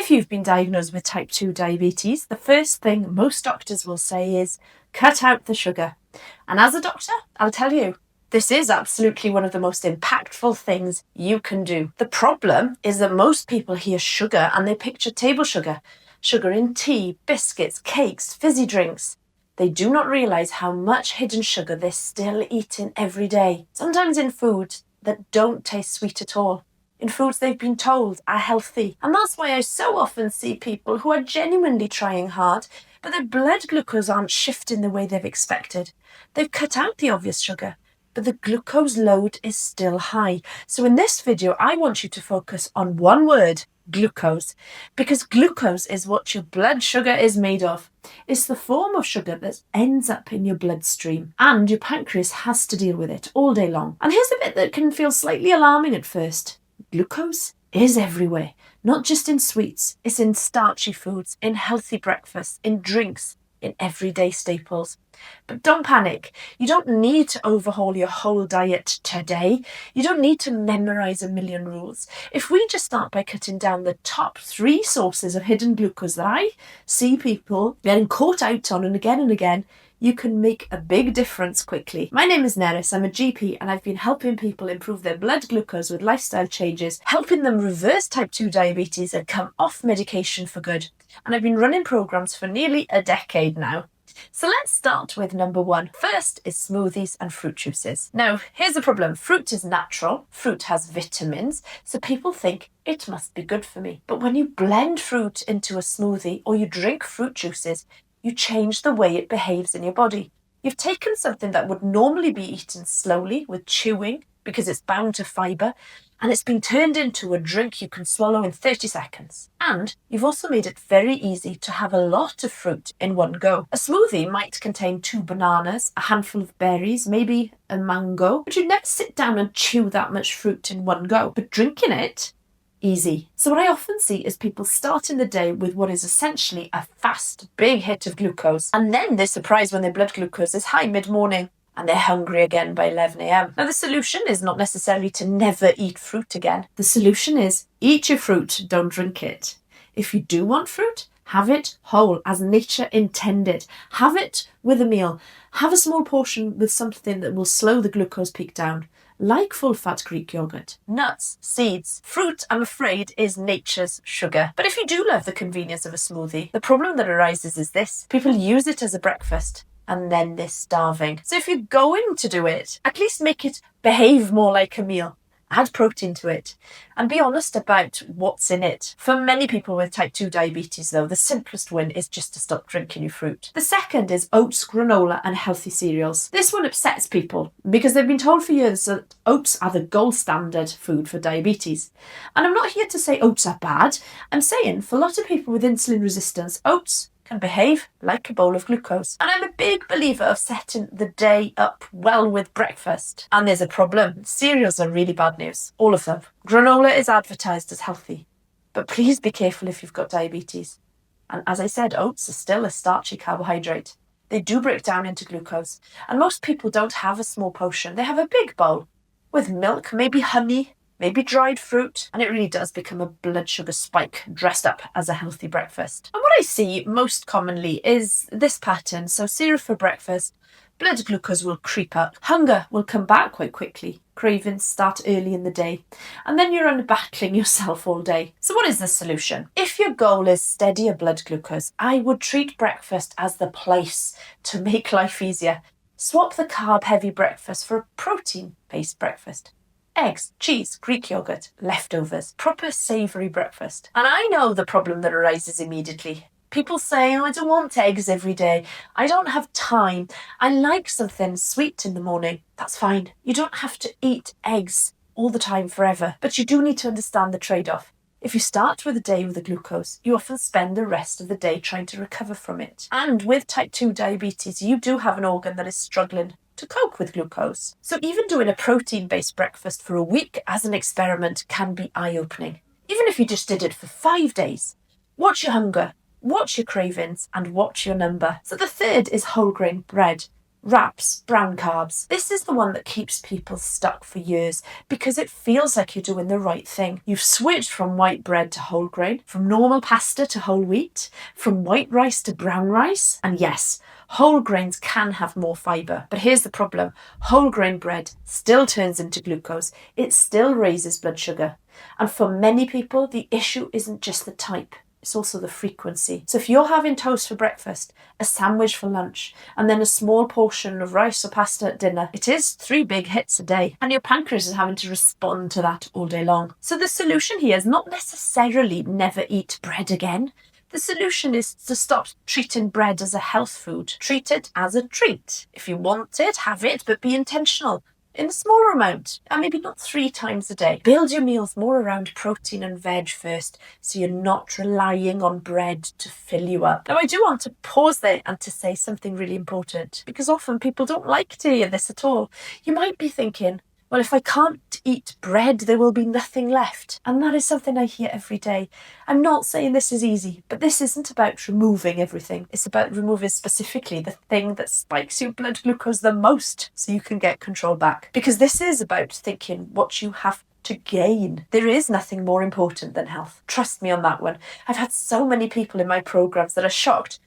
If you've been diagnosed with type 2 diabetes, the first thing most doctors will say is cut out the sugar. And as a doctor, I'll tell you, this is absolutely one of the most impactful things you can do. The problem is that most people hear sugar and they picture table sugar. Sugar in tea, biscuits, cakes, fizzy drinks. They do not realise how much hidden sugar they're still eating every day. Sometimes in foods that don't taste sweet at all. In foods they've been told are healthy. And that's why I so often see people who are genuinely trying hard, but their blood glucose aren't shifting the way they've expected. They've cut out the obvious sugar, but the glucose load is still high. So in this video, I want you to focus on one word: glucose, because glucose is what your blood sugar is made of. It's the form of sugar that ends up in your bloodstream, and your pancreas has to deal with it all day long. And here's the bit that can feel slightly alarming at first. Glucose is everywhere, not just in sweets. It's in starchy foods, in healthy breakfasts, in drinks, in everyday staples. But don't panic. You don't need to overhaul your whole diet today. You don't need to memorize a million rules. If we just start by cutting down the top 3 sources of hidden glucose that I see people getting caught out on and again, you can make a big difference quickly. My name is Neris, I'm a GP, and I've been helping people improve their blood glucose with lifestyle changes, helping them reverse type 2 diabetes and come off medication for good. And I've been running programs for nearly a decade now. So let's start with number 1. First is smoothies and fruit juices. Now, here's the problem. Fruit is natural. Fruit has vitamins, so people think it must be good for me. But when you blend fruit into a smoothie or you drink fruit juices, you change the way it behaves in your body. You've taken something that would normally be eaten slowly with chewing because it's bound to fibre, and it's been turned into a drink you can swallow in 30 seconds. And you've also made it very easy to have a lot of fruit in one go. A smoothie might contain 2 bananas, a handful of berries, maybe a mango, but you'd never sit down and chew that much fruit in one go. But drinking it, easy. So what I often see is people starting the day with what is essentially a fast, big hit of glucose, and then they're surprised when their blood glucose is high mid-morning and they're hungry again by 11 a.m. Now, the solution is not necessarily to never eat fruit again. The solution is eat your fruit, don't drink it. If you do want fruit, have it whole, as nature intended. Have it with a meal. Have a small portion with something that will slow the glucose peak down, like full-fat Greek yogurt. Nuts, seeds. Fruit, I'm afraid, is nature's sugar. But if you do love the convenience of a smoothie, the problem that arises is this. People use it as a breakfast, and then they're starving. So if you're going to do it, at least make it behave more like a meal. Add protein to it, and be honest about what's in it. For many people with type 2 diabetes, though, the simplest win is just to stop drinking your fruit. The second is oats, granola, and healthy cereals. This one upsets people because they've been told for years that oats are the gold standard food for diabetes. And I'm not here to say oats are bad. I'm saying for a lot of people with insulin resistance, oats can behave like a bowl of glucose. And I'm a big believer of setting the day up well with breakfast. And there's a problem. Cereals are really bad news. All of them. Granola is advertised as healthy, but please be careful if you've got diabetes. And as I said, oats are still a starchy carbohydrate. They do break down into glucose. And most people don't have a small portion. They have a big bowl with milk, maybe honey, maybe dried fruit, and it really does become a blood sugar spike dressed up as a healthy breakfast. And what I see most commonly is this pattern. So cereal for breakfast, blood glucose will creep up, hunger will come back quite quickly, cravings start early in the day, and then you're battling yourself all day. So what is the solution? If your goal is steadier blood glucose, I would treat breakfast as the place to make life easier. Swap the carb-heavy breakfast for a protein-based breakfast. Eggs, cheese, Greek yogurt, leftovers, proper savoury breakfast. And I know the problem that arises immediately. People say, I don't want eggs every day. I don't have time. I like something sweet in the morning. That's fine. You don't have to eat eggs all the time forever, but you do need to understand the trade-off. If you start with a day with a glucose, you often spend the rest of the day trying to recover from it. And with type 2 diabetes, you do have an organ that is struggling to cope with glucose. So even doing a protein-based breakfast for a week as an experiment can be eye-opening. Even if you just did it for 5 days. Watch your hunger, watch your cravings, and watch your number. So the third is whole grain bread. wraps, brown carbs. This is the one that keeps people stuck for years because it feels like you're doing the right thing. You've switched from white bread to whole grain, from normal pasta to whole wheat, from white rice to brown rice. And yes, whole grains can have more fibre, but here's the problem. Whole grain bread still turns into glucose. It still raises blood sugar. And for many people, the issue isn't just the type. It's also the frequency. So if you're having toast for breakfast, a sandwich for lunch, and then a small portion of rice or pasta at dinner, it is 3 big hits a day. And your pancreas is having to respond to that all day long. So the solution here is not necessarily never eat bread again. The solution is to stop treating bread as a health food. Treat it as a treat. If you want it, have it, but be intentional. In a smaller amount, and maybe not 3 times a day. Build your meals more around protein and veg first, so you're not relying on bread to fill you up. Now, I do want to pause there and to say something really important, because often people don't like to hear this at all. You might be thinking, well, if I can't eat bread, there will be nothing left. And that is something I hear every day. I'm not saying this is easy, but this isn't about removing everything. It's about removing specifically the thing that spikes your blood glucose the most so you can get control back. Because this is about thinking what you have to gain. There is nothing more important than health. Trust me on that one. I've had so many people in my programs that are shocked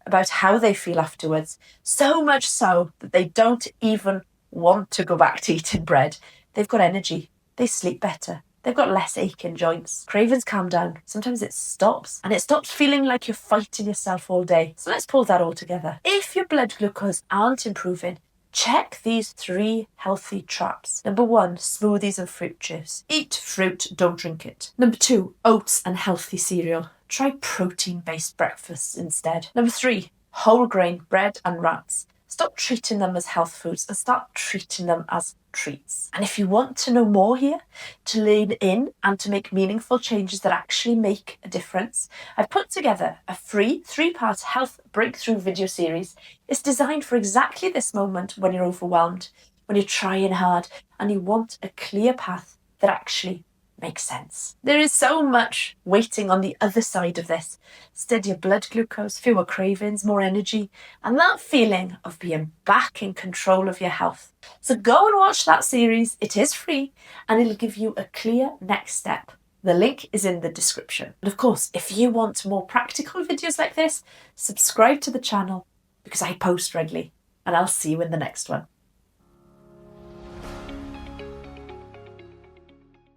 about how they feel afterwards. So much so that they don't even want to go back to eating bread. They've got energy. They sleep better. They've got less ache in joints. Cravings calm down. Sometimes it stops. And it stops feeling like you're fighting yourself all day. So let's pull that all together. If your blood glucose aren't improving, check these 3 healthy traps. Number 1, smoothies and fruit juice. Eat fruit, don't drink it. Number 2, oats and healthy cereal. Try protein-based breakfasts instead. Number 3, whole grain bread and wraps. Stop treating them as health foods and start treating them as treats. And if you want to know more here, to lean in and to make meaningful changes that actually make a difference, I've put together a free 3-part health breakthrough video series. It's designed for exactly this moment when you're overwhelmed, when you're trying hard and you want a clear path that actually makes sense. There is so much waiting on the other side of this. Steadier blood glucose, fewer cravings, more energy, and that feeling of being back in control of your health. So go and watch that series. It is free and it'll give you a clear next step. The link is in the description. And of course, if you want more practical videos like this, subscribe to the channel because I post regularly, and I'll see you in the next one.